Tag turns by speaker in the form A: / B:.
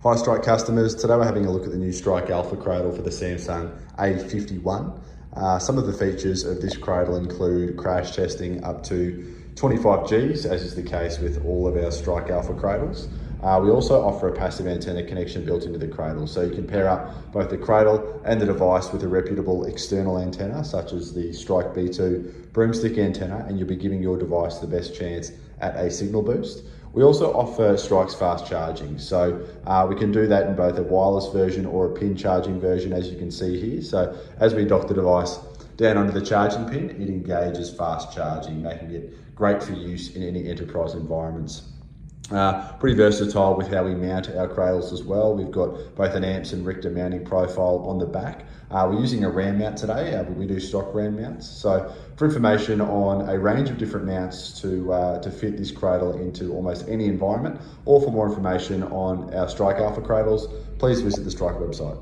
A: Hi Strike customers, today we're having a look at the new Strike Alpha cradle for the Samsung A51. Some of the features of this cradle include crash testing up to 25 Gs, as is the case with all of our Strike Alpha cradles. We also offer a passive antenna connection built into the cradle, so you can pair up both the cradle and the device with a reputable external antenna, such as the Strike B2 broomstick antenna, and you'll be giving your device the best chance at a signal boost. We also offer Strike's fast charging, so we can do that in both a wireless version or a pin charging version, as you can see here. So as we dock the device down onto the charging pin, it engages fast charging, making it great for use in any enterprise environments. Pretty versatile with how we mount our cradles as well. We've got both an amps and Richter mounting profile on the back. We're using a RAM mount today, we do stock RAM mounts. So for information on a range of different mounts to fit this cradle into almost any environment, or for more information on our Strike Alpha cradles, please visit the Strike website.